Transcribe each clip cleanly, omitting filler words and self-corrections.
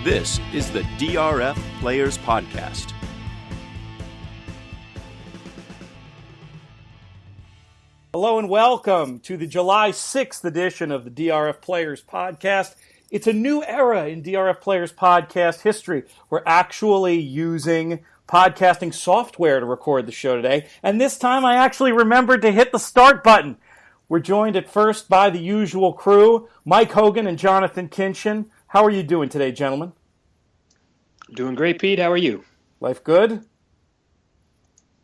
This is the DRF Players Podcast. Hello and welcome to the July 6th edition of the DRF Players Podcast. It's a new era in DRF Players Podcast history. We're actually using podcasting software to record the show today, and this time I actually remembered to hit the start button. We're joined at first by the usual crew, Mike Hogan and Jonathan Kinchin. How are you doing today, gentlemen? Doing great, Pete. How are you? Life good?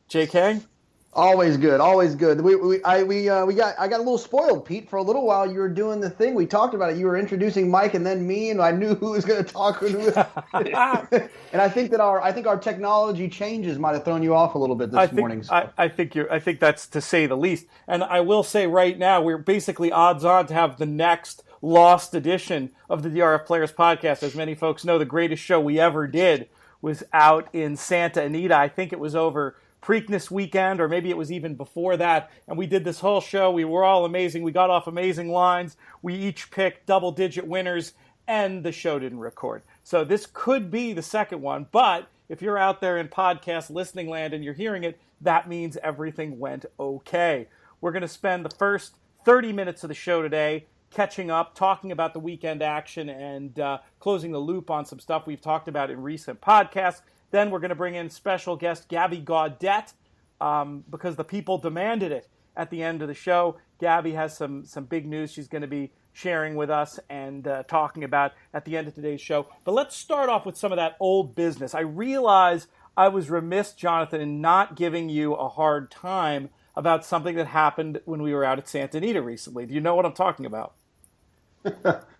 JK? Always good, always good. I got a little spoiled, Pete. For a little while, you were doing the thing. We talked about it. You were introducing Mike and then me, and I knew who was going to talk. And I think that our technology changes might have thrown you off a little bit this morning. So. I think that's to say the least. And I will say right now, we're basically odds on to have the next lost edition of the DRF Players Podcast. As many folks know, the greatest show we ever did was out in Santa Anita. I think it was over Preakness weekend, or maybe it was even before that, and we did this whole show. We were all amazing. We got off amazing lines. We each picked double-digit winners, and the show didn't record. So this could be the second one, but if you're out there in podcast listening land and you're hearing it, that means everything went okay. We're going to spend the first 30 minutes of the show today catching up, talking about the weekend action, and closing the loop on some stuff we've talked about in recent podcasts. Then we're going to bring in special guest Gabby Gaudet because the people demanded it at the end of the show. Gabby has some big news she's going to be sharing with us and talking about at the end of today's show. But let's start off with some of that old business. I realize I was remiss, Jonathan, in not giving you a hard time about something that happened when we were out at Santa Anita recently. Do you know what I'm talking about?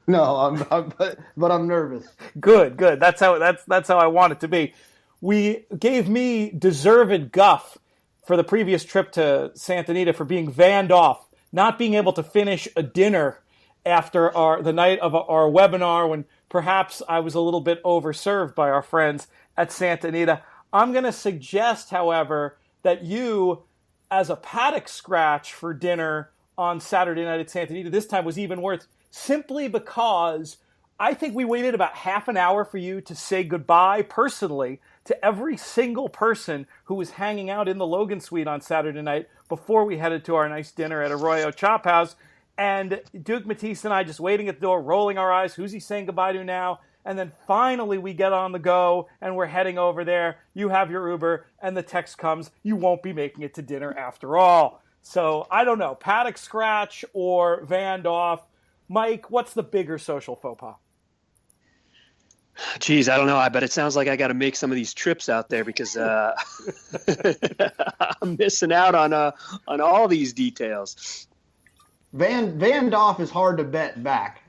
No, but I'm nervous. Good. That's how I want it to be. We gave me deserved guff for the previous trip to Santa Anita for being vanned off, not being able to finish a dinner after the night of our webinar when perhaps I was a little bit overserved by our friends at Santa Anita. I'm going to suggest, however, that you, as a paddock scratch for dinner on Saturday night at Santa Anita, this time was even worse, simply because I think we waited about half an hour for you to say goodbye personally to every single person who was hanging out in the Logan Suite on Saturday night before we headed to our nice dinner at Arroyo Chop House. And Duke Matisse and I just waiting at the door, rolling our eyes. Who's he saying goodbye to now? And then finally we get on the go and we're heading over there. You have your Uber and the text comes, you won't be making it to dinner after all. So I don't know, paddock scratch or vanned off. Mike, what's the bigger social faux pas? Geez, I don't know. I bet it sounds like I got to make some of these trips out there because I'm missing out on all these details. Vanned off is hard to bet back.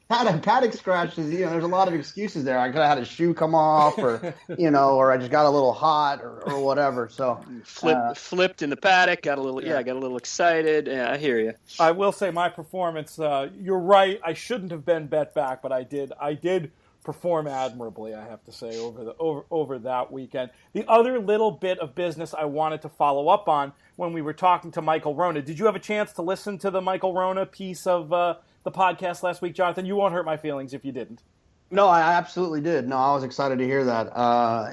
Paddock scratches, there's a lot of excuses there. I could have had a shoe come off, or I just got a little hot, or whatever. So flipped in the paddock, got a little excited. Yeah, I hear you. I will say my performance. You're right. I shouldn't have been bet back, but I did perform admirably, I have to say, over that weekend. The other little bit of business I wanted to follow up on when we were talking to Michael Rona. Did you have a chance to listen to the Michael Rona piece of the podcast last week, Jonathan? You won't hurt my feelings if you didn't. No, I absolutely did. No, I was excited to hear that.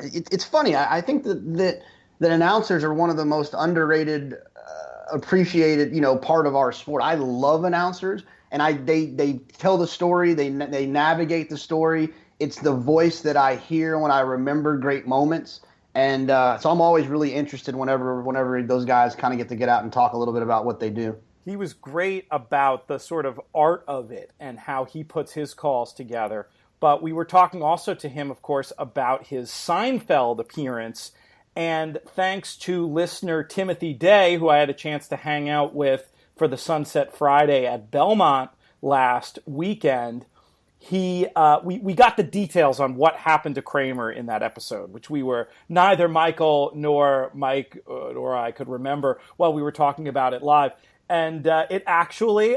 It's funny. I think that announcers are one of the most underrated, appreciated, part of our sport. I love announcers, and they tell the story. They navigate the story. It's the voice that I hear when I remember great moments. And so I'm always really interested whenever those guys kind of get out and talk a little bit about what they do. He was great about the sort of art of it and how he puts his calls together. But we were talking also to him, of course, about his Seinfeld appearance. And thanks to listener Timothy Day, who I had a chance to hang out with for the Sunset Friday at Belmont last weekend, we got the details on what happened to Kramer in that episode, which neither Michael nor Mike nor I could remember while we were talking about it live. And it actually,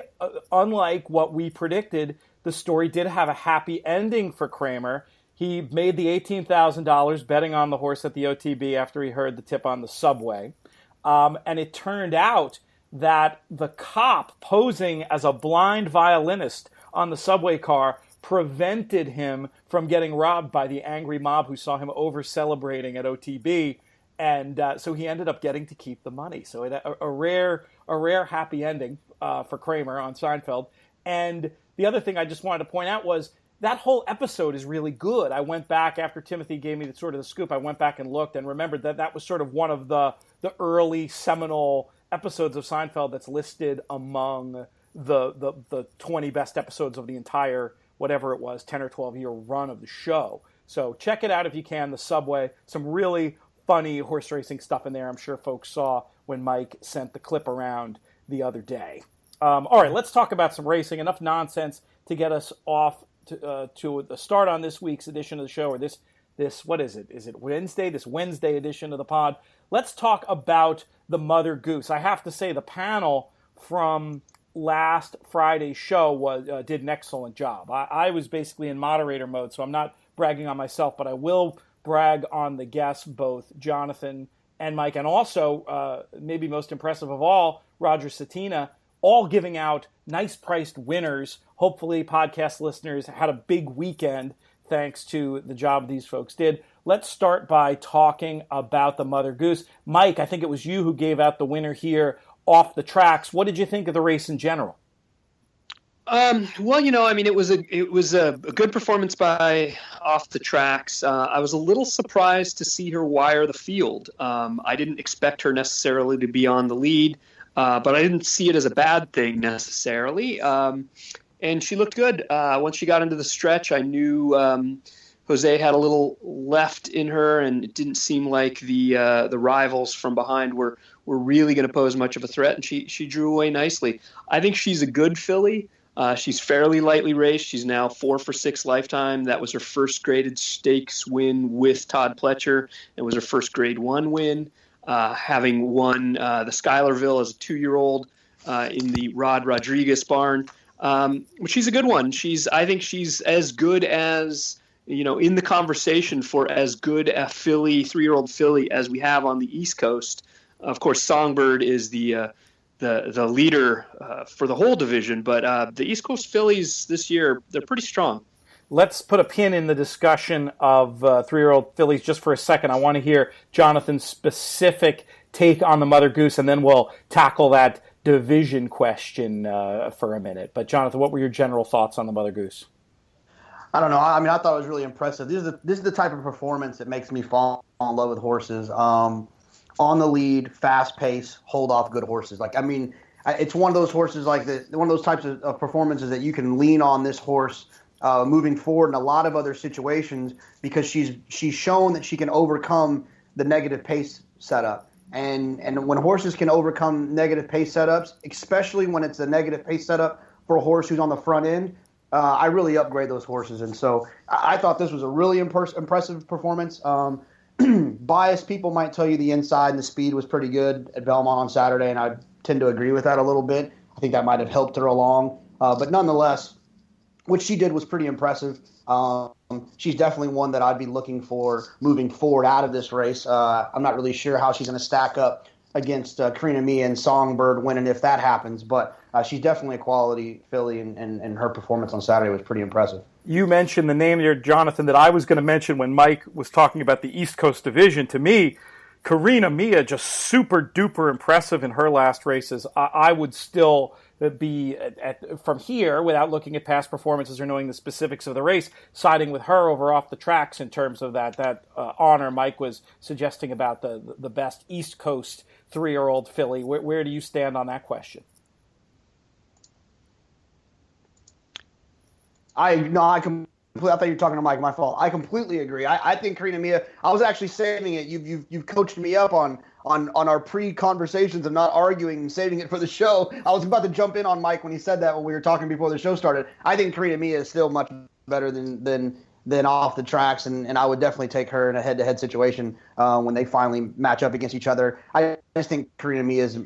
unlike what we predicted, the story did have a happy ending for Kramer. He made the $18,000 betting on the horse at the OTB after he heard the tip on the subway. And it turned out that the cop posing as a blind violinist on the subway car prevented him from getting robbed by the angry mob who saw him over-celebrating at OTB. And so he ended up getting to keep the money. So a rare happy ending for Kramer on Seinfeld. And the other thing I just wanted to point out was that whole episode is really good. I went back after Timothy gave me the scoop. I went back and looked and remembered that was sort of one of the early seminal episodes of Seinfeld that's listed among the 20 best episodes of the entire, whatever it was, 10 or 12 year run of the show. So check it out if you can. The Subway, some really funny horse racing stuff in there. I'm sure folks saw when Mike sent the clip around the other day. All right, let's talk about some racing. Enough nonsense to get us off to the start on this week's edition of the show, or this what is it? Is it Wednesday? This Wednesday edition of the pod. Let's talk about the Mother Goose. I have to say the panel from last Friday's show did an excellent job. I was basically in moderator mode, so I'm not bragging on myself, but I will brag on the guests, both Jonathan and Mike, and also, maybe most impressive of all, Roger Satina, all giving out nice-priced winners. Hopefully, podcast listeners had a big weekend thanks to the job these folks did. Let's start by talking about the Mother Goose. Mike, I think it was you who gave out the winner here off the tracks. What did you think of the race in general? Well, it was a good performance by Off the Tracks. I was a little surprised to see her wire the field. I didn't expect her necessarily to be on the lead, but I didn't see it as a bad thing necessarily. And she looked good. Once she got into the stretch, I knew Jose had a little left in her, and it didn't seem like the rivals from behind were really going to pose much of a threat, and she drew away nicely. I think she's a good filly. She's fairly lightly raced. She's now 4 for 6 lifetime. That was her first graded stakes win with Todd Pletcher. It was her first grade 1 win, having won the Schuylerville as a 2-year-old in the Rod Rodriguez barn. But she's a good one. I think she's as good as, in the conversation for as good a filly, 3-year-old filly as we have on the East Coast. Of course, Songbird is the leader for the whole division, but the East Coast fillies this year, they're pretty strong. Let's put a pin in the discussion of 3-year-old fillies just for a second. I want to hear Jonathan's specific take on the Mother Goose, and then we'll tackle that division question for a minute. But Jonathan, what were your general thoughts on the Mother Goose? I don't know. I mean, I thought it was really impressive. This is the type of performance that makes me fall in love with horses. On the lead, fast pace, hold off good horses. It's one of those horses one of those types of performances that you can lean on this horse moving forward in a lot of other situations, because she's shown that she can overcome the negative pace setup. And when horses can overcome negative pace setups, especially when it's a negative pace setup for a horse who's on the front end, I really upgrade those horses. And so I thought this was a really impressive performance. Biased people might tell you the inside and the speed was pretty good at Belmont on Saturday, and I tend to agree with that a little bit. I think that might have helped her along. But nonetheless, what she did was pretty impressive. She's definitely one that I'd be looking for moving forward out of this race. I'm not really sure how she's going to stack up against Karina Mia and Songbird winning if that happens, but she's definitely a quality filly, and her performance on Saturday was pretty impressive. You mentioned the name there, Jonathan, that I was going to mention when Mike was talking about the East Coast Division. To me, Karina Mia just super duper impressive in her last races. I would still be from here, without looking at past performances or knowing the specifics of the race, siding with her over Off the Tracks in terms of that honor Mike was suggesting about the best East Coast 3-year-old filly. Where do you stand on that question? I thought you were talking to Mike. My fault. I completely agree. I think Karina Mia. I was actually saving it. You've coached me up on our pre-conversations of not arguing and saving it for the show. I was about to jump in on Mike when he said that when we were talking before the show started. I think Karina Mia is still much better than Off the Tracks, and I would definitely take her in a head-to-head situation when they finally match up against each other. I just think Karina Mia's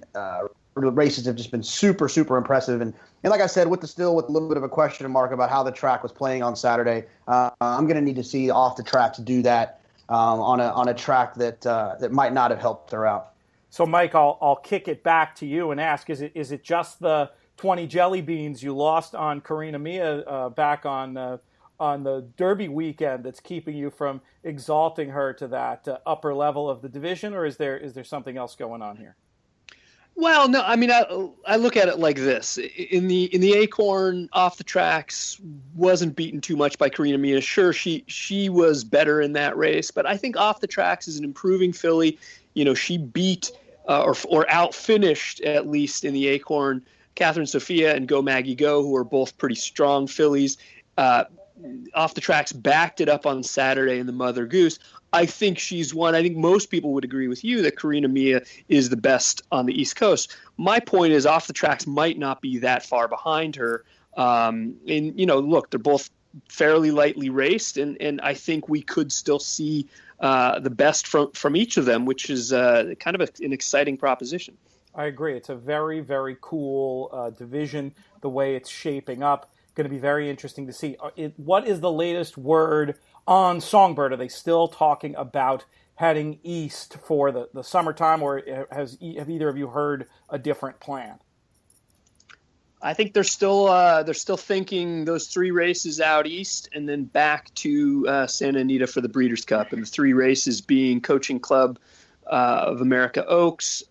races have just been super, super impressive. And like I said, with a little bit of a question mark about how the track was playing on Saturday, I'm going to need to see Off the Tracks do that on a track that might not have helped her out. So, Mike, I'll kick it back to you and ask: Is it just the 20 jelly beans you lost on Karina Mia back on the Derby weekend that's keeping you from exalting her to that upper level of the division, or is there something else going on here? Well, no, I mean, I look at it like this. In the Acorn, off the tracks, wasn't beaten too much by Karina Mia. Sure, she was better in that race, but I think off the tracks is an improving filly. You know, she beat or outfinished, at least in the Acorn, Catherine Sophia and Go Maggie Go, who are both pretty strong fillies. Off the tracks backed it up on Saturday in the Mother Goose. I think she's one. I think most people would agree with you that Karina Mia is the best on the East Coast. My point is, off the tracks might not be that far behind her. And, you know, look, they're both fairly lightly raced, and I think we could still see the best from each of them, which is kind of an exciting proposition. I agree. It's a very, very cool division, the way it's shaping up. Going to be very interesting to see. What is the latest word on Songbird? Are they still talking about heading east for the summertime, or have either of you heard a different plan? I think they're still thinking those 3 races out east and then back to Santa Anita for the Breeders' Cup, and the 3 races being Coaching Club of America Oaks,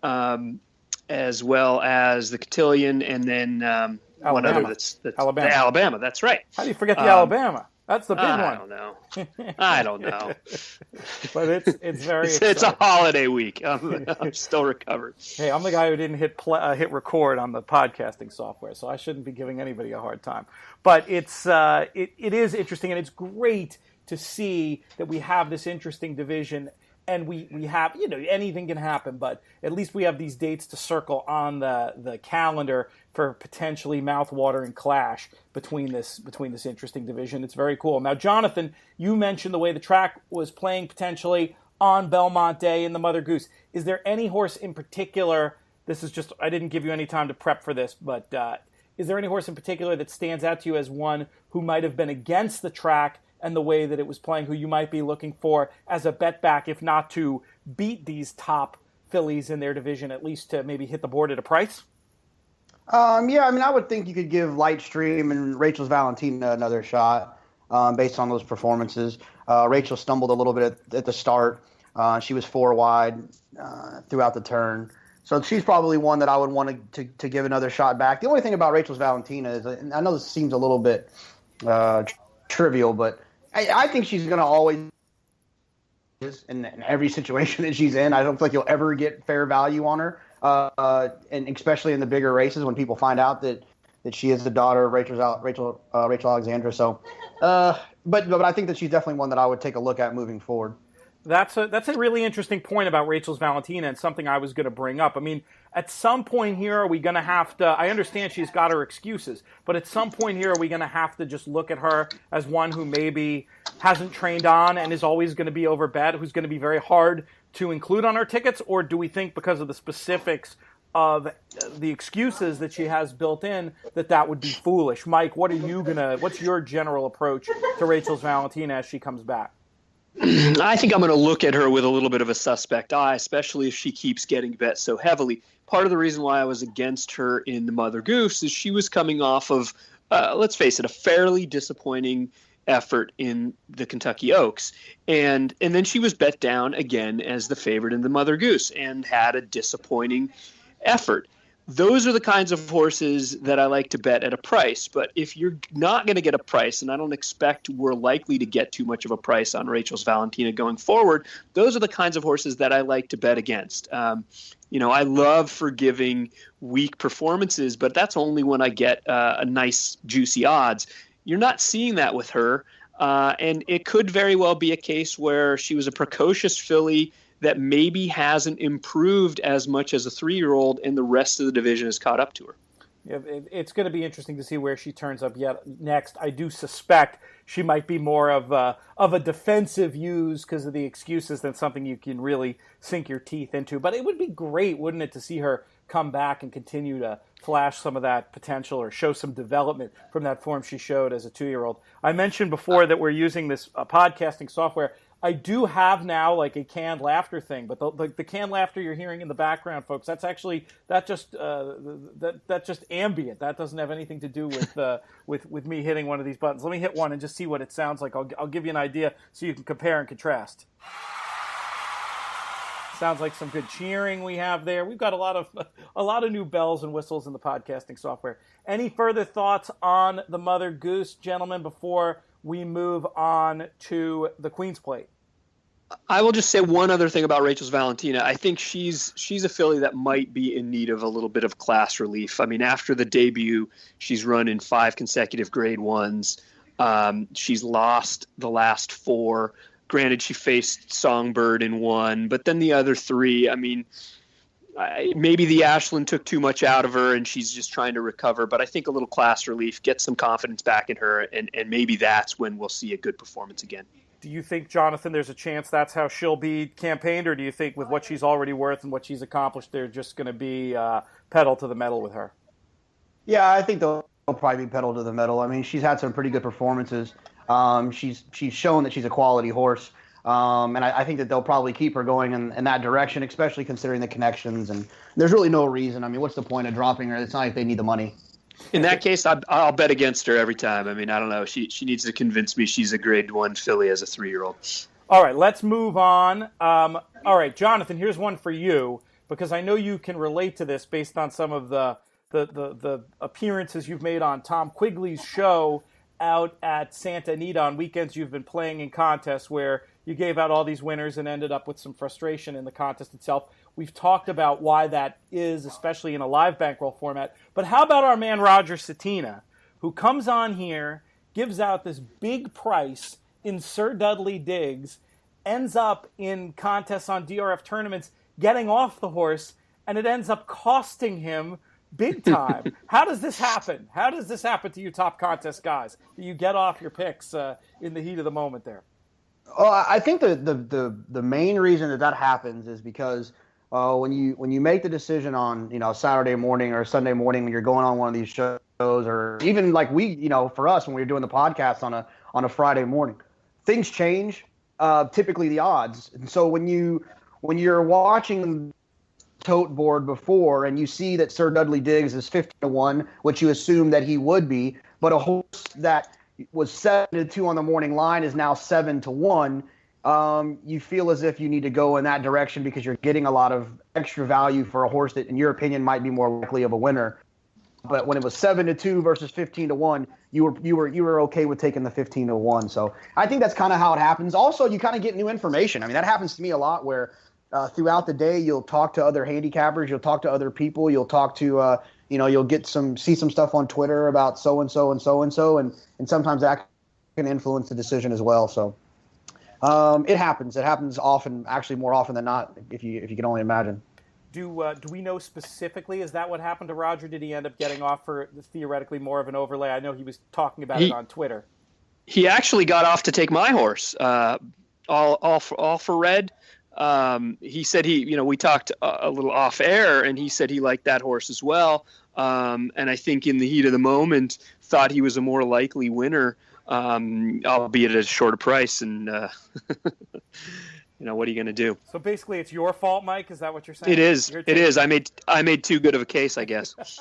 as well as the Cotillion, and then one other that's Alabama. The Alabama. That's right. How do you forget the Alabama? That's the big one. I don't know. But it's very exciting. It's a holiday week. I'm still recovered. Hey, I'm the guy who didn't hit record on the podcasting software, so I shouldn't be giving anybody a hard time. But it is interesting, and it's great to see that we have this interesting division. And we have, you know, anything can happen, but at least we have these dates to circle on the calendar for potentially mouth-watering clash between this interesting division. It's very cool. Now, Jonathan, you mentioned the way the track was playing potentially on Belmont Day in the Mother Goose. Is there any horse in particular? This is just, I didn't give you any time to prep for this, but is there any horse in particular that stands out to you as one who might have been against the track and the way that it was playing, who you might be looking for as a bet back, if not to beat these top fillies in their division, at least to maybe hit the board at a price? Yeah, I mean, I would think you could give Lightstream and Rachel's Valentina another shot based on those performances. Rachel stumbled a little bit at the start. She was 4 wide throughout the turn. So she's probably one that I would want to give another shot back. The only thing about Rachel's Valentina is, and I know this seems a little bit trivial, but I think she's going to always, in every situation that she's in, I don't feel like you'll ever get fair value on her, and especially in the bigger races when people find out that she is the daughter of Rachel Alexandra. So, but I think that she's definitely one that I would take a look at moving forward. That's a really interesting point about Rachel's Valentina, and something I was going to bring up. I mean, at some point here, are we going to have to, I understand she's got her excuses, but at some point here, are we going to have to just look at her as one who maybe hasn't trained on and is always going to be overbet, who's going to be very hard to include on our tickets? Or do we think, because of the specifics of the excuses that she has built in, that would be foolish? Mike, what's your general approach to Rachel's Valentina as she comes back? I think I'm going to look at her with a little bit of a suspect eye, especially if she keeps getting bet so heavily. Part of the reason why I was against her in the Mother Goose is she was coming off of, let's face it, a fairly disappointing effort in the Kentucky Oaks. And then she was bet down again as the favorite in the Mother Goose and had a disappointing effort. Those are the kinds of horses that I like to bet at a price. But if you're not going to get a price, and I don't expect we're likely to get too much of a price on Rachel's Valentina going forward, those are the kinds of horses that I like to bet against. I love forgiving weak performances, but that's only when I get a nice, juicy odds. You're not seeing that with her, and it could very well be a case where she was a precocious filly that maybe hasn't improved as much as a 3-year-old, and the rest of the division has caught up to her. Yeah, it's going to be interesting to see where she turns up next. I do suspect she might be more of a defensive use because of the excuses than something you can really sink your teeth into. But it would be great, wouldn't it, to see her come back and continue to flash some of that potential or show some development from that form she showed as a 2-year-old. I mentioned before that we're using this podcasting software. I do have now like a canned laughter thing, but the canned laughter you're hearing in the background, folks, that's actually that's just ambient. That doesn't have anything to do with me hitting one of these buttons. Let me hit one and just see what it sounds like. I'll give you an idea so you can compare and contrast. Sounds like some good cheering we have there. We've got a lot of new bells and whistles in the podcasting software. Any further thoughts on the Mother Goose, gentlemen, before we move on to the Queen's Plate? I will just say one other thing about Rachel's Valentina. I think she's a filly that might be in need of a little bit of class relief. I mean, after the debut, she's run in 5 consecutive Grade 1s. She's lost the last 4. Granted, she faced Songbird in 1, but then the other 3, I mean, maybe the Ashland took too much out of her and she's just trying to recover. But I think a little class relief, get some confidence back in her, and maybe that's when we'll see a good performance again. Do you think, Jonathan, there's a chance that's how she'll be campaigned, or do you think with what she's already worth and what she's accomplished, they're just going to be pedal to the metal with her? Yeah, I think they'll probably be pedal to the metal. I mean, she's had some pretty good performances. She's shown that she's a quality horse, and I think that they'll probably keep her going in that direction, especially considering the connections. And there's really no reason. I mean, what's the point of dropping her? It's not like they need the money. In that case, I'll bet against her every time. I mean, I don't know. She needs to convince me she's a Grade 1 filly as a 3-year-old. All right, let's move on. All right, Jonathan, here's one for you, because I know you can relate to this based on some of the appearances you've made on Tom Quigley's show out at Santa Anita on weekends. You've been playing in contests where you gave out all these winners and ended up with some frustration in the contest itself. We've talked about why that is, especially in a live bankroll format. But how about our man Roger Satina, who comes on here, gives out this big price in Sir Dudley Diggs, ends up in contests on DRF tournaments getting off the horse, and it ends up costing him big time. How does this happen? How does this happen to you top contest guys? Do you get off your picks in the heat of the moment there? Well, I think the main reason that happens is because when you make the decision on Saturday morning or Sunday morning when you're going on one of these shows, or even like for us when we were doing the podcast on a Friday morning, things change. Typically the odds, and so when you're watching tote board before and you see that Sir Dudley Diggs is 50-1, which you assume that he would be, but a horse that was 7-2 on the morning line is now 7-1. You feel as if you need to go in that direction because you're getting a lot of extra value for a horse that, in your opinion, might be more likely of a winner. But when it was 7-2 versus 15-1, you were okay with taking the 15-1. So I think that's kind of how it happens. Also, you kind of get new information. I mean, that happens to me a lot where throughout the day, you'll talk to other handicappers, you'll talk to other people, you'll talk to, you'll see some stuff on Twitter about so-and-so and so-and-so, and sometimes that can influence the decision as well. So it happens. It happens often, actually more often than not, if you can only imagine. Do we know specifically, is that what happened to Roger? Did he end up getting off for theoretically more of an overlay? I know he was talking about it on Twitter. He actually got off to take my horse, all for red. He said we talked a little off air, and he said he liked that horse as well. And I think in the heat of the moment thought he was a more likely winner, albeit at a shorter price. And, what are you going to do? So basically it's your fault, Mike. Is that what you're saying? It is. It is. I made too good of a case, I guess.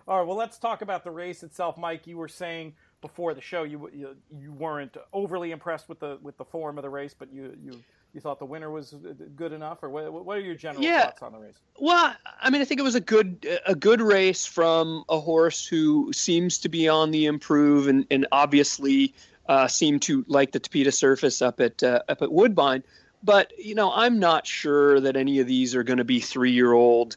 All right. Well, let's talk about the race itself. Mike, you were saying before the show you weren't overly impressed with the form of the race, but you thought the winner was good enough, or what are your general thoughts on the race? Well, I mean, I think it was a good race from a horse who seems to be on the improve and obviously seemed to like the Tapeta surface up at Woodbine. But I'm not sure that any of these are going to be 3-year-old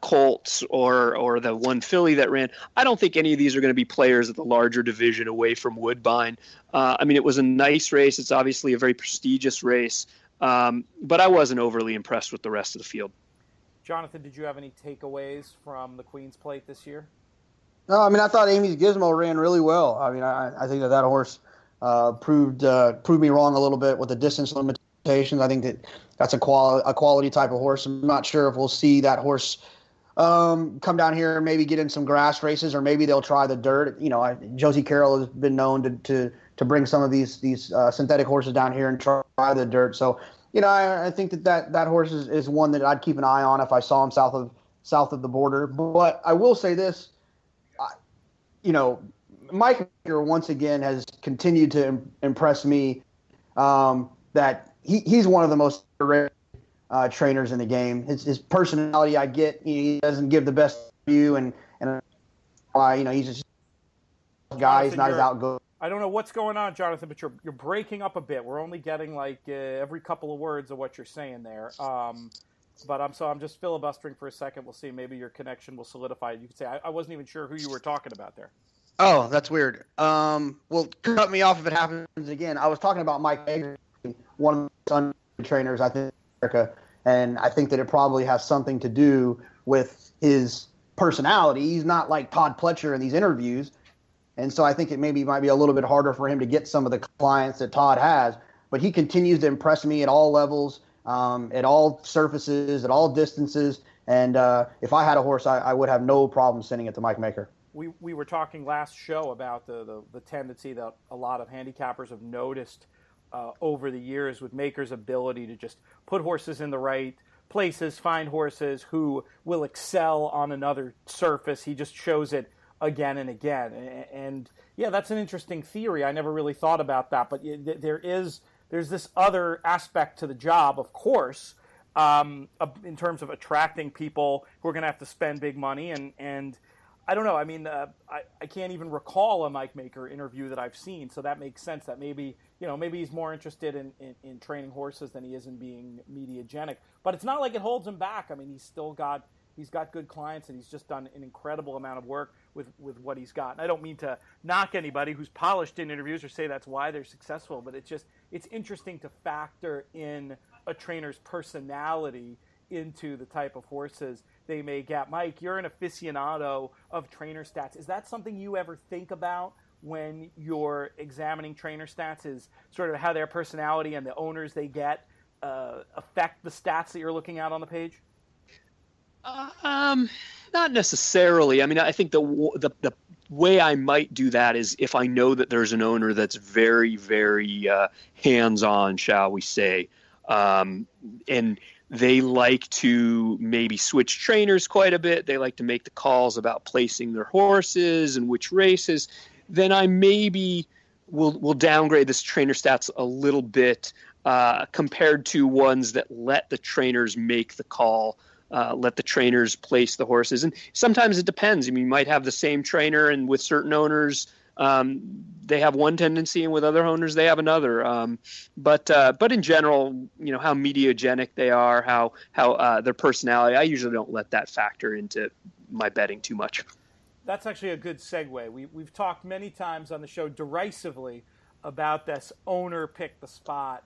colts or the one filly that ran. I don't think any of these are going to be players at the larger division away from Woodbine. I mean, it was a nice race. It's obviously a very prestigious race, but I wasn't overly impressed with the rest of the field. Jonathan, did you have any takeaways from the Queen's Plate this year? No, I mean, I thought Amy's Gizmo ran really well. I mean, I think that horse proved me wrong a little bit with the distance limitations. I think that's a quality type of horse. I'm not sure if we'll see that horse come down here and maybe get in some grass races, or maybe they'll try the dirt. Josie Carroll has been known to bring some of these synthetic horses down here and try the dirt. So, I think that horse is one that I'd keep an eye on if I saw him south of the border. But I will say this, Mike Baker once again has continued to impress me. That he's one of the most underrated trainers in the game. His personality, I get, he doesn't give the best view, and he's just a guy. He's not as outgoing. I don't know what's going on, Jonathan, but you're breaking up a bit. We're only getting every couple of words of what you're saying there. But I'm just filibustering for a second. We'll see. Maybe your connection will solidify. You could say I wasn't even sure who you were talking about there. Oh, that's weird. Well, cut me off if it happens again. I was talking about Mike Baker, one of the underrated trainers, I think, in America, and I think that it probably has something to do with his personality. He's not like Todd Pletcher in these interviews. And so I think it might be a little bit harder for him to get some of the clients that Todd has. But he continues to impress me at all levels, at all surfaces, at all distances. And if I had a horse, I would have no problem sending it to Mike Baker. We were talking last show about the tendency that a lot of handicappers have noticed over the years with Maker's ability to just put horses in the right places, find horses who will excel on another surface. He just shows it again and again. And yeah, that's an interesting theory. I never really thought about that, but there's this other aspect to the job, of course, in terms of attracting people who are going to have to spend big money. And I don't know. I mean, I can't even recall a Mike Baker interview that I've seen. So that makes sense that maybe he's more interested in training horses than he is in being mediagenic, but it's not like it holds him back. I mean, he's got good clients, and he's just done an incredible amount of work with what he's got. And I don't mean to knock anybody who's polished in interviews or say that's why they're successful, but it's interesting to factor in a trainer's personality into the type of horses they may get. Mike, you're an aficionado of trainer stats. Is that something you ever think about when you're examining trainer stats, is sort of how their personality and the owners they get affect the stats that you're looking at on the page? Not necessarily. I mean, I think the way I might do that is if I know that there's an owner that's very, very hands-on, shall we say, and they like to maybe switch trainers quite a bit. They like to make the calls about placing their horses and which races. Then I maybe will downgrade this trainer stats a little bit compared to ones that let the trainers make the call. Let the trainers place the horses. And sometimes it depends. I mean, you might have the same trainer, and with certain owners, they have one tendency, and with other owners, they have another. But in general, how mediagenic they are, how their personality, I usually don't let that factor into my betting too much. That's actually a good segue. We've talked many times on the show derisively about this owner pick the spot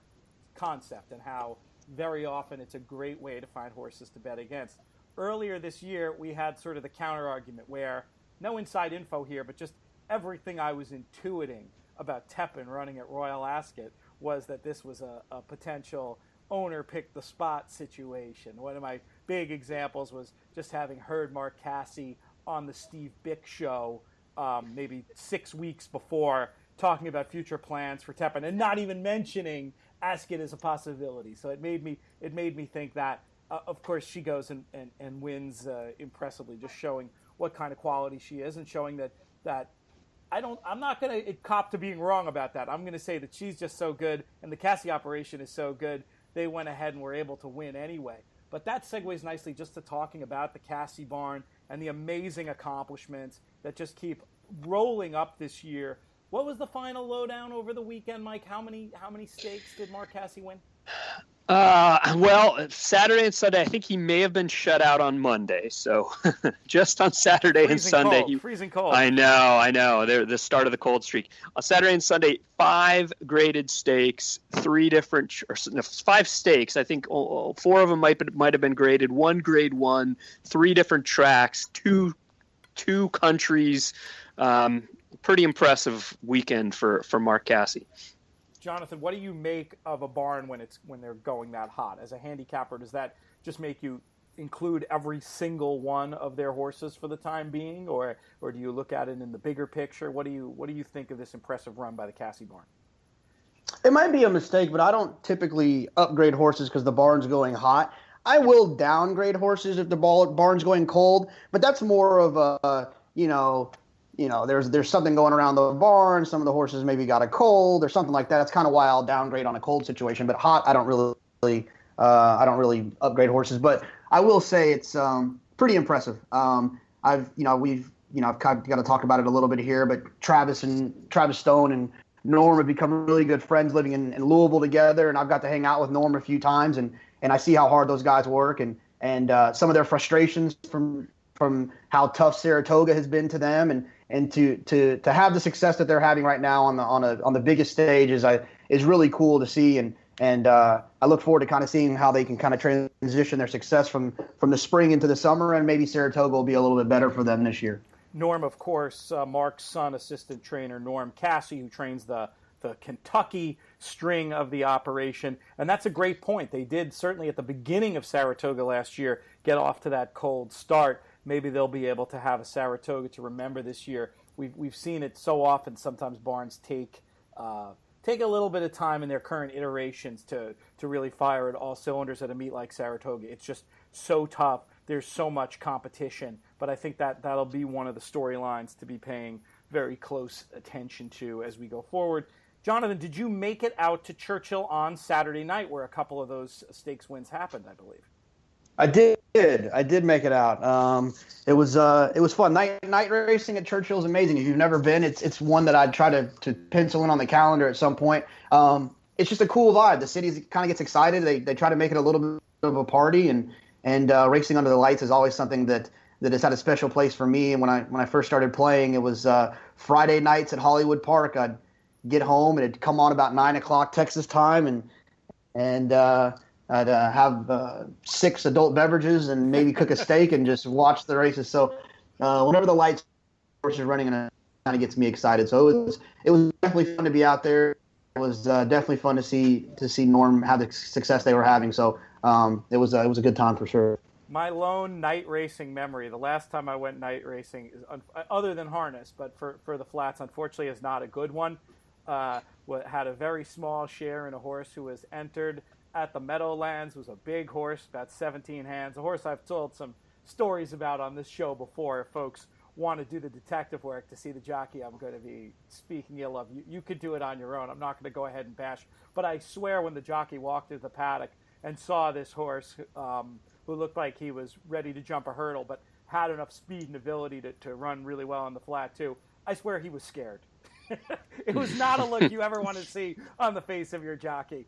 concept and how very often it's a great way to find horses to bet against. Earlier this year, we had sort of the counter argument where, no inside info here, but just everything I was intuiting about Tepin running at Royal Ascot was that this was a potential owner pick the spot situation. One of my big examples was just having heard Mark Casse on the Steve Bick show maybe 6 weeks before, talking about future plans for Tepin and not even mentioning Ascot as a possibility. So it made me think that, of course, she goes and wins impressively, just showing what kind of quality she is and showing that I'm not going to cop to being wrong about that. I'm going to say that she's just so good and the Casse operation is so good, they went ahead and were able to win anyway. But that segues nicely just to talking about the Casse barn and the amazing accomplishments that just keep rolling up this year. What was the final lowdown over the weekend, Mike? How many stakes did Mark Casse win? Well, Saturday and Sunday, I think he may have been shut out on Monday. So just on Saturday and Sunday. Freezing cold. I know. They're the start of the cold streak. On Saturday and Sunday, 5 graded stakes, 5 stakes. I think 4 of them might have been graded, 1 grade 1, 3 different tracks, two countries. Pretty impressive weekend for Mark Casse. Jonathan, what do you make of a barn when they're going that hot? As a handicapper, does that just make you include every single one of their horses for the time being, or do you look at it in the bigger picture? What do you think of this impressive run by the Cassie barn? It might be a mistake, but I don't typically upgrade horses because the barn's going hot. I will downgrade horses if the barn's going cold, but that's more of a, there's something going around the barn. Some of the horses maybe got a cold or something like that. That's kind of why I'll downgrade on a cold situation. But hot, I don't really upgrade horses. But I will say it's pretty impressive. I've got to talk about it a little bit here. But Travis Stone and Norm have become really good friends living in Louisville together, and I've got to hang out with Norm a few times, and I see how hard those guys work, and some of their frustrations from how tough Saratoga has been to them, and to have the success that they're having right now on the biggest stage is really cool to see, and I look forward to kind of seeing how they can kind of transition their success from the spring into the summer, and maybe Saratoga will be a little bit better for them this year. Norm, of course, Mark's son, assistant trainer Norm Cassie, who trains the Kentucky string of the operation. And that's a great point. They did, certainly at the beginning of Saratoga last year, get off to that cold start. Maybe they'll be able to have a Saratoga to remember this year. We've seen it so often. Sometimes barns take a little bit of time in their current iterations to really fire at all cylinders at a meet like Saratoga. It's just so tough. There's so much competition. But I think that'll be one of the storylines to be paying very close attention to as we go forward. Jonathan, did you make it out to Churchill on Saturday night where a couple of those stakes wins happened, I believe? I did make it out. It was fun. Night racing at Churchill is amazing. If you've never been, it's one that I'd try to pencil in on the calendar at some point. It's just a cool vibe. The city kind of gets excited. They try to make it a little bit of a party, and racing under the lights is always something that has had a special place for me. And when I first started playing, it was Friday nights at Hollywood Park. I'd get home and it'd come on about 9 o'clock Texas time, and I'd have 6 adult beverages and maybe cook a steak and just watch the races. So whenever the lights are running, it kind of gets me excited. So it was definitely fun to be out there. It was definitely fun to see Norm have the success they were having. So it was a good time for sure. My lone night racing memory, the last time I went night racing, other than harness, but for the flats, unfortunately, is not a good one. Had a very small share in a horse who was entered at the Meadowlands. It was a big horse, about 17 hands. A horse I've told some stories about on this show before. If folks want to do the detective work to see the jockey I'm going to be speaking ill of, you could do it on your own. I'm not going to go ahead and bash. But I swear when the jockey walked into the paddock and saw this horse who looked like he was ready to jump a hurdle but had enough speed and ability to run really well on the flat too, I swear he was scared. It was not a look you ever want to see on the face of your jockey.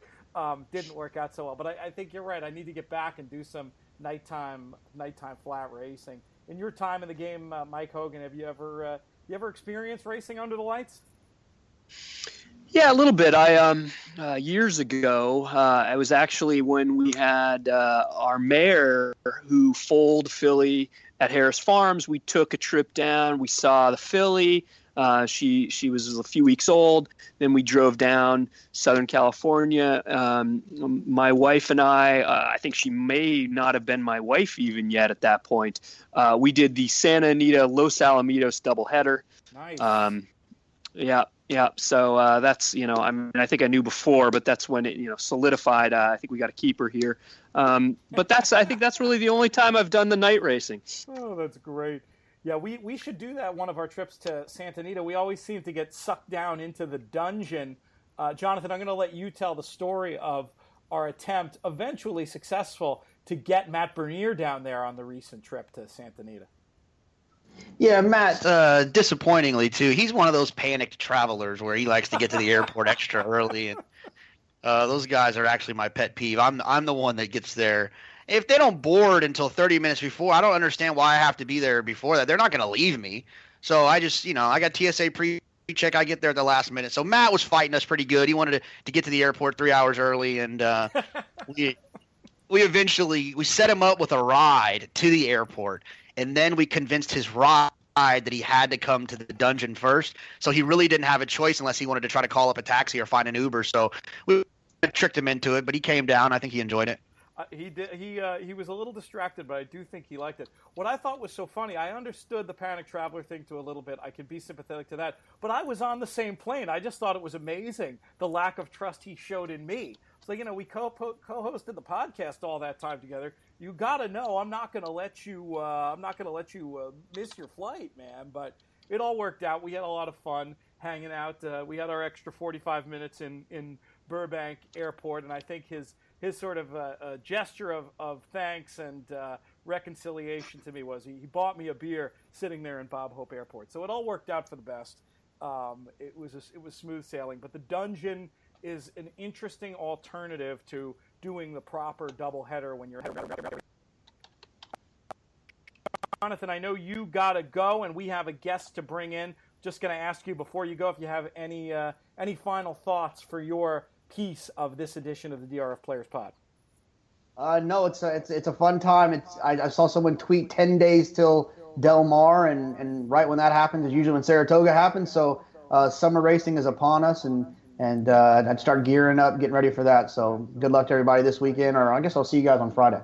Didn't work out so well. But I think you're right. I need to get back and do some nighttime flat racing. In your time in the game, Mike Hogan, have you ever experienced racing under the lights? Yeah, a little bit. I years ago, I was actually when we had our mare who foaled filly at Harris Farms. We took a trip down. We saw the filly. She was a few weeks old. Then we drove down Southern California. My wife and I think she may not have been my wife even yet at that point. We did the Santa Anita Los Alamitos doubleheader. Nice. Yeah. So that's, I think I knew before, but that's when it, solidified. I think we got a keeper here. But I think that's really the only time I've done the night racing. Oh, that's great. Yeah, we should do that one of our trips to Santa Anita. We always seem to get sucked down into the dungeon. Jonathan, I'm going to let you tell the story of our attempt, eventually successful, to get Matt Bernier down there on the recent trip to Santa Anita. Yeah, Matt, disappointingly, too, he's one of those panicked travelers where he likes to get to the airport extra early. And those guys are actually my pet peeve. I'm the one that gets there. If they don't board until 30 minutes before, I don't understand why I have to be there before that. They're not going to leave me. So I just, I got TSA pre-check. I get there at the last minute. So Matt was fighting us pretty good. He wanted to get to the airport 3 hours early, and we eventually set him up with a ride to the airport, and then we convinced his ride that he had to come to the dungeon first. So he really didn't have a choice unless he wanted to try to call up a taxi or find an Uber. So we tricked him into it, but he came down. I think he enjoyed it. He did. He was a little distracted, but I do think he liked it. What I thought was so funny, I understood the panic traveler thing to a little bit. I could be sympathetic to that, but I was on the same plane. I just thought it was amazing the lack of trust he showed in me. So we co-hosted the podcast all that time together. You got to know I'm not going to let you. Miss your flight, man. But it all worked out. We had a lot of fun hanging out. We had our extra 45 minutes in Burbank Airport, and I think his sort of gesture of thanks and reconciliation to me was he bought me a beer sitting there in Bob Hope Airport. So it all worked out for the best. It was smooth sailing. But the dungeon is an interesting alternative to doing the proper doubleheader when you're. Jonathan, I know you got to go, and we have a guest to bring in. Just going to ask you before you go if you have any final thoughts for your piece of this edition of the DRF Players Pod. No, it's a fun time. I saw someone tweet 10 days till Del Mar, and right when that happens is usually when Saratoga happens. So summer racing is upon us, and I'd start gearing up, getting ready for that. So good luck to everybody this weekend, or I guess I'll see you guys on Friday.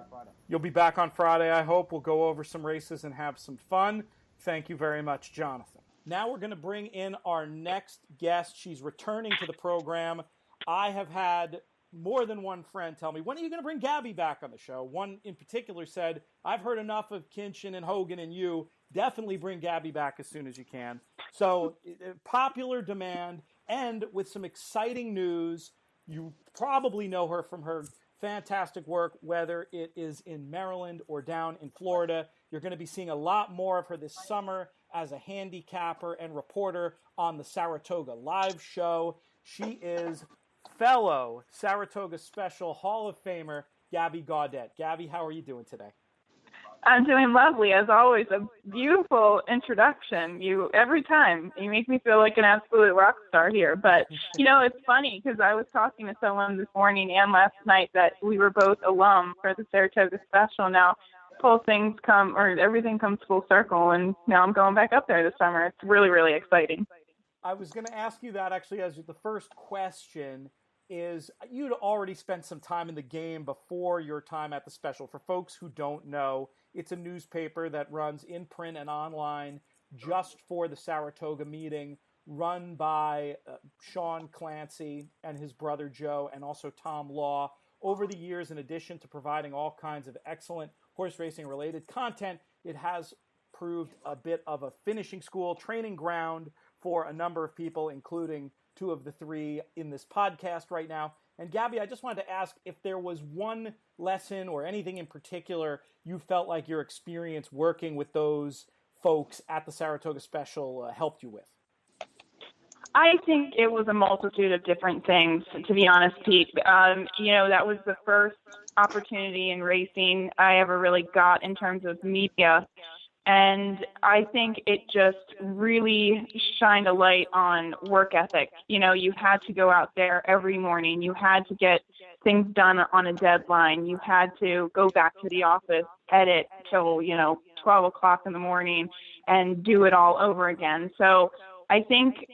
You'll be back on Friday, I hope. We'll go over some races and have some fun. Thank you very much, Jonathan. Now we're going to bring in our next guest. She's returning to the program. I have had more than one friend tell me, when are you going to bring Gabby back on the show? One in particular said, I've heard enough of Kinchin and Hogan and you. Definitely bring Gabby back as soon as you can. So popular demand, and with some exciting news. You probably know her from her fantastic work, whether it is in Maryland or down in Florida. You're going to be seeing a lot more of her this summer as a handicapper and reporter on the Saratoga Live Show. She is fellow Saratoga Special Hall of Famer Gabby Gaudet. Gabby, how are you doing today? I'm doing lovely, as always. A beautiful introduction. Every time you make me feel like an absolute rock star here. But it's funny because I was talking to someone this morning and last night that we were both alum for the Saratoga Special. Now, everything comes full circle, and now I'm going back up there this summer. It's really, really exciting. I was going to ask you that actually as the first question. Is you'd already spent some time in the game before your time at the Special. For folks who don't know, it's a newspaper that runs in print and online just for the Saratoga meeting, run by Sean Clancy and his brother Joe, and also Tom Law. Over the years, in addition to providing all kinds of excellent horse racing related content, it has proved a bit of a finishing school, training ground for a number of people, including two of the three in this podcast right now. And Gabby, I just wanted to ask if there was one lesson or anything in particular you felt like your experience working with those folks at the Saratoga Special helped you with. I think it was a multitude of different things, to be honest, Pete. That was the first opportunity in racing I ever really got in terms of media. And I think it just really shined a light on work ethic. You had to go out there every morning. You had to get things done on a deadline. You had to go back to the office, edit till, 12 o'clock in the morning and do it all over again. So I think,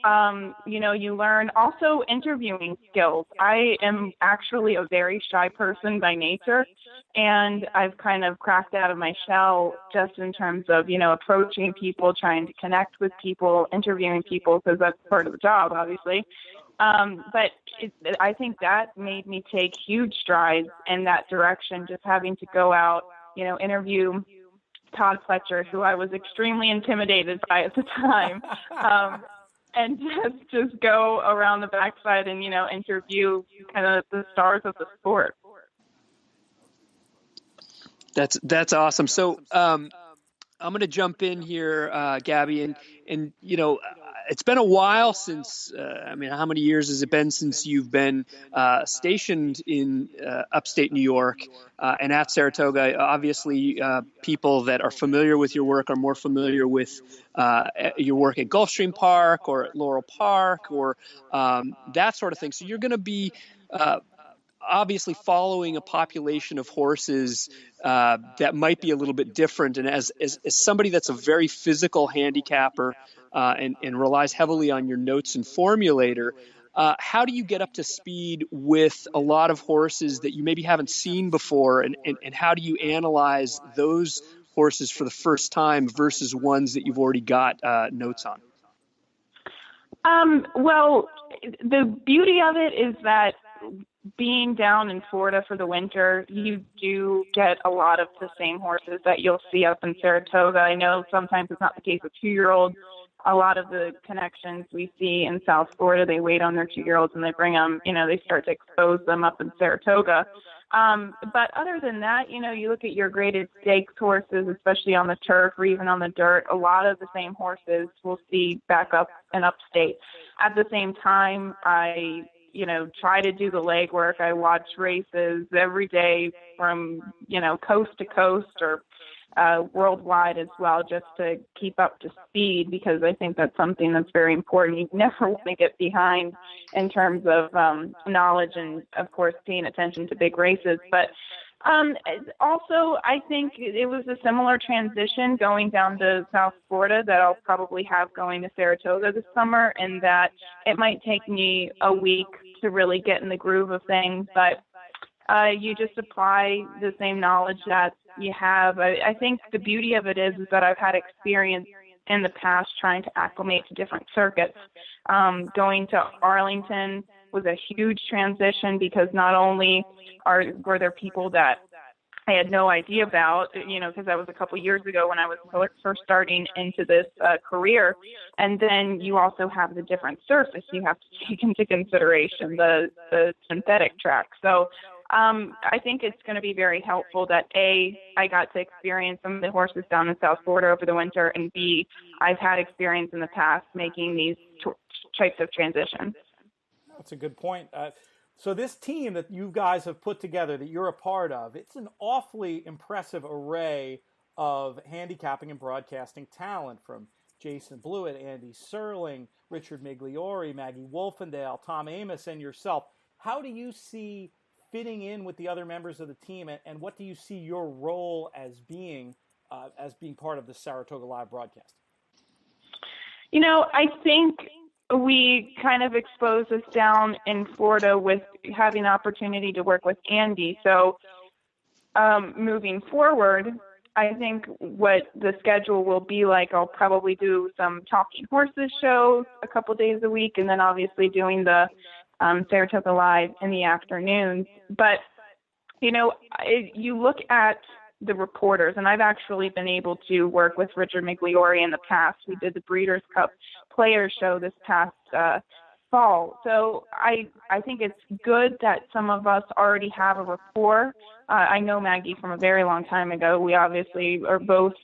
you learn also interviewing skills. I am actually a very shy person by nature, and I've kind of cracked out of my shell just in terms of, approaching people, trying to connect with people, interviewing people, because that's part of the job, obviously. But I think that made me take huge strides in that direction, just having to go out, interview Todd Fletcher, who I was extremely intimidated by at the time, and just go around the backside and, interview kind of the stars of the sport. That's awesome. So I'm going to jump in here, Gabby, and it's been a while since, how many years has it been since you've been stationed in upstate New York and at Saratoga? Obviously, people that are familiar with your work are more familiar with your work at Gulfstream Park or at Laurel Park or that sort of thing. So you're going to be obviously following a population of horses that might be a little bit different. And as somebody that's a very physical handicapper and relies heavily on your notes and formulator, How do you get up to speed with a lot of horses that you maybe haven't seen before, and how do you analyze those horses for the first time versus ones that you've already got notes on? Well, the beauty of it is that being down in Florida for the winter, you do get a lot of the same horses that you'll see up in Saratoga. I know sometimes it's not the case with 2-year-olds. A lot of the connections we see in South Florida, they wait on their 2-year-olds and they bring them, they start to expose them up in Saratoga. But other than that, you look at your graded stakes horses, especially on the turf or even on the dirt, a lot of the same horses we'll see back up and upstate. At the same time, I try to do the legwork. I watch races every day from, coast to coast or worldwide as well, just to keep up to speed, because I think that's something that's very important. You never want to get behind in terms of knowledge and, of course, paying attention to big races. But also, I think it was a similar transition going down to South Florida that I'll probably have going to Saratoga this summer, and that it might take me a week to really get in the groove of things, but you just apply the same knowledge that you have. I think the beauty of it is that I've had experience in the past trying to acclimate to different circuits. Going to Arlington was a huge transition, because not only were there people that I had no idea about, because that was a couple years ago when I was first starting into this career. And then you also have the different surface you have to take into consideration, the synthetic track. So I think it's going to be very helpful that A, I got to experience some of the horses down in South Florida over the winter, and B, I've had experience in the past making these types of transitions. That's a good point. So this team that you guys have put together, that you're a part of, it's an awfully impressive array of handicapping and broadcasting talent, from Jason Blewett, Andy Serling, Richard Migliori, Maggie Wolfendale, Tom Amos, and yourself. How do you see fitting in with the other members of the team, and what do you see your role as being part of the Saratoga Live broadcast? I think we kind of exposed us down in Florida with having the opportunity to work with Andy. So moving forward, I think what the schedule will be like, I'll probably do some Talking Horses shows a couple days a week, and then obviously doing the Saratoga Live in the afternoons. But, you look at the reporters, and I've actually been able to work with Richard Migliori in the past. We did the Breeders' Cup Players Show this past fall. So I think it's good that some of us already have a rapport. I know Maggie from a very long time ago. We obviously are both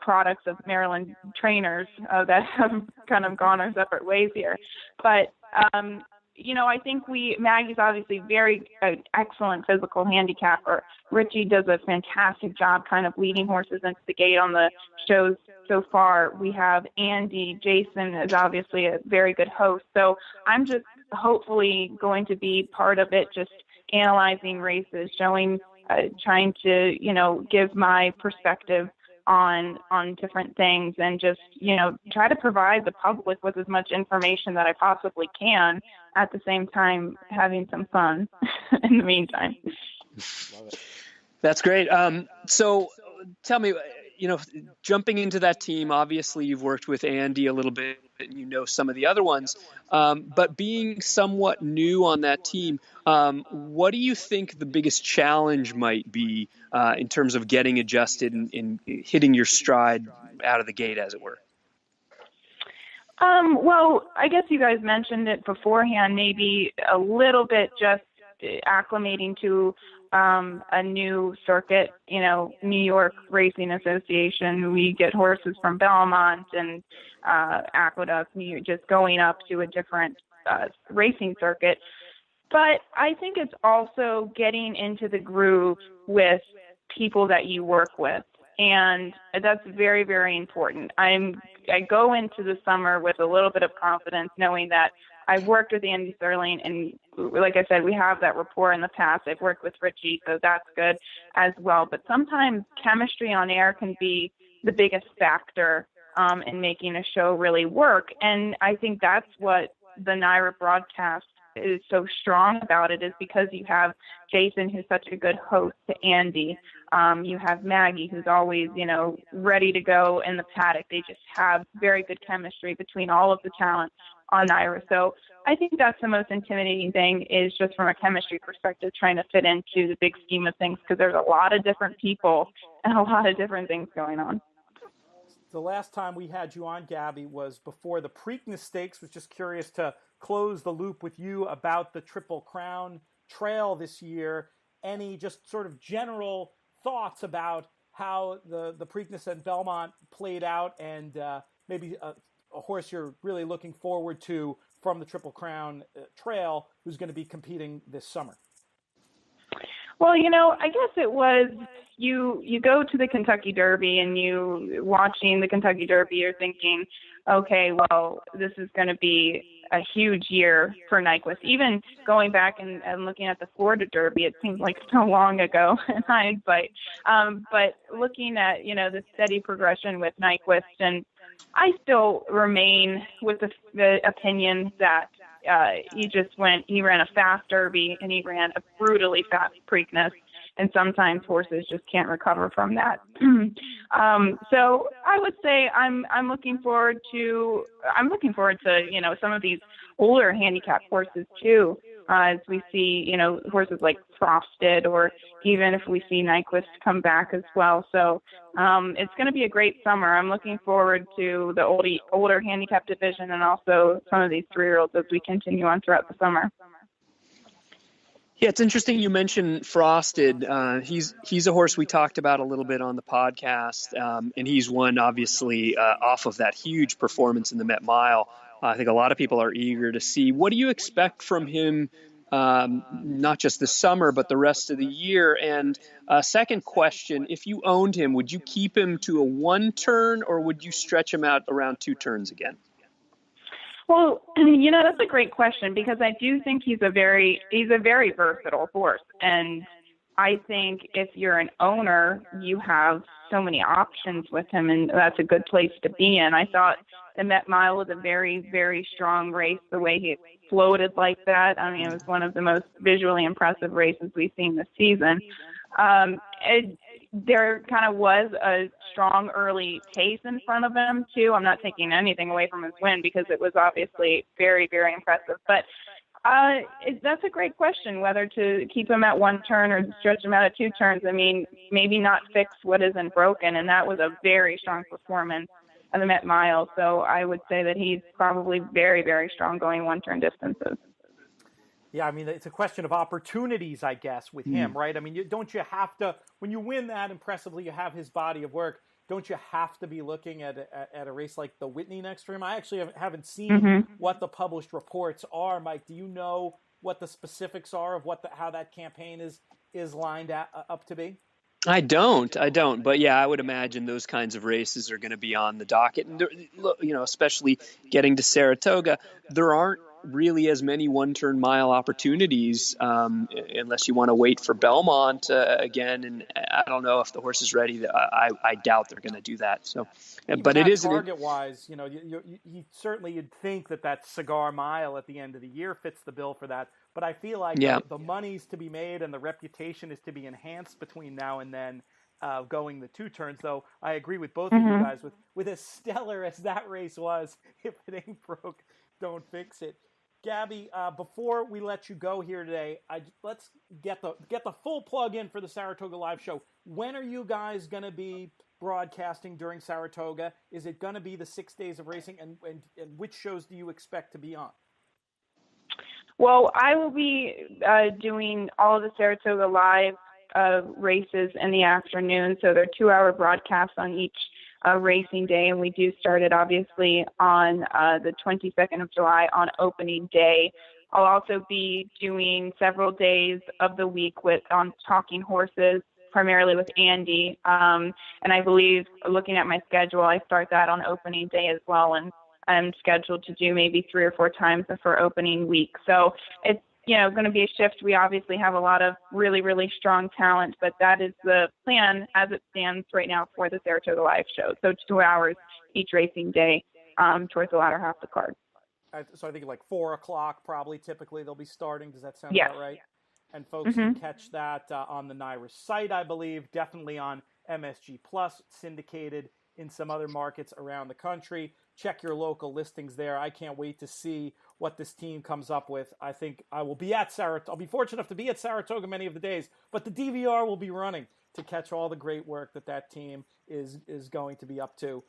products of Maryland trainers that have kind of gone our separate ways here. But I think Maggie's obviously very excellent physical handicapper. Richie does a fantastic job kind of leading horses into the gate on the shows so far. We have Andy. Jason is obviously a very good host. So I'm just hopefully going to be part of it, just analyzing races, showing, trying to, give my perspective on different things, and just, try to provide the public with as much information that I possibly can, at the same time having some fun in the meantime. Love it. That's great. So tell me, jumping into that team, obviously you've worked with Andy a little bit, and some of the other ones, but being somewhat new on that team, what do you think the biggest challenge might be in terms of getting adjusted and hitting your stride out of the gate, as it were? Well, I guess you guys mentioned it beforehand, maybe a little bit just acclimating to a new circuit, New York Racing Association. We get horses from Belmont and Aqueduct, just going up to a different racing circuit. But I think it's also getting into the groove with people that you work with. And that's very, very important. I go into the summer with a little bit of confidence, knowing that I've worked with Andy Serling, and like I said, we have that rapport in the past. I've worked with Richie, so that's good as well. But sometimes chemistry on air can be the biggest factor in making a show really work. And I think that's what the NYRA broadcast is so strong about it is because you have Jason, who's such a good host to Andy. You have Maggie, who's always, ready to go in the paddock. They just have very good chemistry between all of the talent on NYRA. So I think that's the most intimidating thing, is just from a chemistry perspective, trying to fit into the big scheme of things, because there's a lot of different people and a lot of different things going on. The last time we had you on, Gabby, was before the Preakness Stakes. Was just curious to close the loop with you about the Triple Crown Trail this year. Any just sort of general thoughts about how the Preakness at Belmont played out, and maybe a horse you're really looking forward to from the Triple Crown Trail who's going to be competing this summer? Well, I guess it was you go to the Kentucky Derby and you watching the Kentucky Derby, you're thinking, okay, well, this is going to be a huge year for Nyquist. Even going back and looking at the Florida Derby, it seems like so long ago in hindsight. But looking at, the steady progression with Nyquist, and I still remain with the opinion that he ran a fast Derby and he ran a brutally fast Preakness, and sometimes horses just can't recover from that. So I would say I'm looking forward to some of these older handicap horses too, as we see horses like Frosted, or even if we see Nyquist come back as well. So it's going to be a great summer. I'm looking forward to the older handicap division, and also some of these 3-year-olds as we continue on throughout the summer. Yeah, it's interesting you mentioned Frosted. He's a horse we talked about a little bit on the podcast, and he's won, obviously, off of that huge performance in the Met Mile. I think a lot of people are eager to see. What do you expect from him, not just this summer, but the rest of the year? And second question, if you owned him, would you keep him to a 1-turn, or would you stretch him out around 2 turns again? Well, that's a great question, because I do think he's a very versatile horse. And I think if you're an owner, you have so many options with him, and that's a good place to be in. I thought the Met Mile was a very, very strong race, the way he floated like that. I mean, it was one of the most visually impressive races we've seen this season. There kind of was a strong early pace in front of him, too. I'm not taking anything away from his win, because it was obviously very, very impressive. But that's a great question, whether to keep him at 1 turn or stretch him out at 2 turns. I mean, maybe not fix what isn't broken, and that was a very strong performance on the Met Mile. So I would say that he's probably very, very strong going 1-turn distances. Yeah, I mean, it's a question of opportunities, I guess, with him, right? I mean, don't you have to, when you win that impressively, you have his body of work, don't you have to be looking at a race like the Whitney next to him? I actually haven't seen what the published reports are. Mike, do you know what the specifics are of how that campaign is lined up to be? I don't. But yeah, I would imagine those kinds of races are going to be on the docket. And, especially getting to Saratoga, there aren't really as many 1-turn mile opportunities unless you want to wait for Belmont again. And I don't know if the horse is ready. I doubt they're going to do that. So, but it is target-wise. You certainly you'd think that Cigar Mile at the end of the year fits the bill for that. But I feel like the money's to be made and the reputation is to be enhanced between now and then, going the 2 turns. Though I agree with both of you guys. With as stellar as that race was, if it ain't broke, don't fix it. Gabby, before we let you go here today, let's get the full plug in for the Saratoga Live show. When are you guys going to be broadcasting during Saratoga? Is it going to be the 6 days of racing, and which shows do you expect to be on? Well, I will be doing all of the Saratoga Live races in the afternoon, so they're 2-hour broadcasts on each racing day, and we do start it obviously on the 22nd of July on opening day. I'll also be doing several days of the week on Talking Horses, primarily with Andy, and I believe, looking at my schedule, I start that on opening day as well, and I'm scheduled to do maybe 3 or 4 times for opening week. So it's going to be a shift. We obviously have a lot of really, really strong talent, but that is the plan as it stands right now for the Saratoga Live show. So 2 hours each racing day towards the latter half of the card. So I think like 4 o'clock probably typically they'll be starting. Does that sound Yes. about right? And folks can catch that on the NYRA site, I believe, definitely on MSG Plus, syndicated in some other markets around the country. Check your local listings there. I can't wait to see what this team comes up with. I think I will be at Saratoga. I'll be fortunate enough to be at Saratoga many of the days, but the DVR will be running to catch all the great work that team is going to be up to.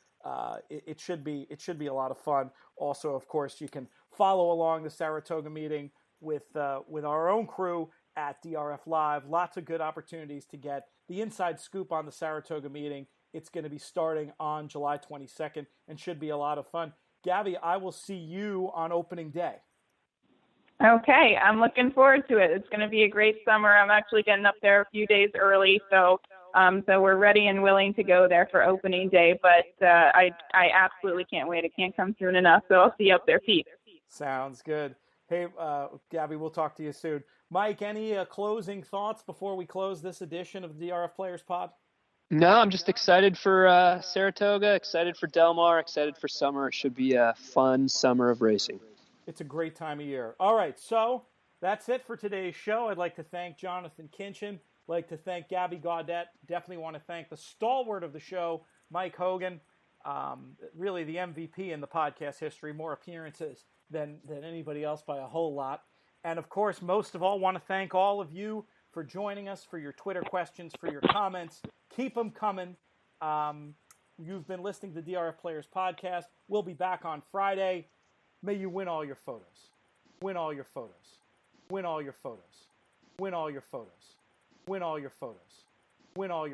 It should be a lot of fun. Also, of course, you can follow along the Saratoga meeting with our own crew at DRF Live. Lots of good opportunities to get the inside scoop on the Saratoga meeting. It's going to be starting on July 22nd and should be a lot of fun. Gabby, I will see you on opening day. Okay, I'm looking forward to it. It's going to be a great summer. I'm actually getting up there a few days early, so we're ready and willing to go there for opening day. But I absolutely can't wait. It can't come soon enough. So I'll see you up there, Pete. Sounds good. Hey, Gabby, we'll talk to you soon. Mike, any closing thoughts before we close this edition of the DRF Players Pod? No, I'm just excited for Saratoga, excited for Del Mar, excited for summer. It should be a fun summer of racing. It's a great time of year. All right, so that's it for today's show. I'd like to thank Jonathan Kinchin. I'd like to thank Gabby Gaudet. Definitely want to thank the stalwart of the show, Mike Hogan. Really the MVP in the podcast history, more appearances than anybody else by a whole lot. And, of course, most of all, want to thank all of you for joining us, for your Twitter questions, for your comments. Keep them coming. You've been listening to the DRF Players Podcast. We'll be back on Friday. May you win all your photos. Win all your photos. Win all your photos. Win all your photos. Win all your photos. Win all your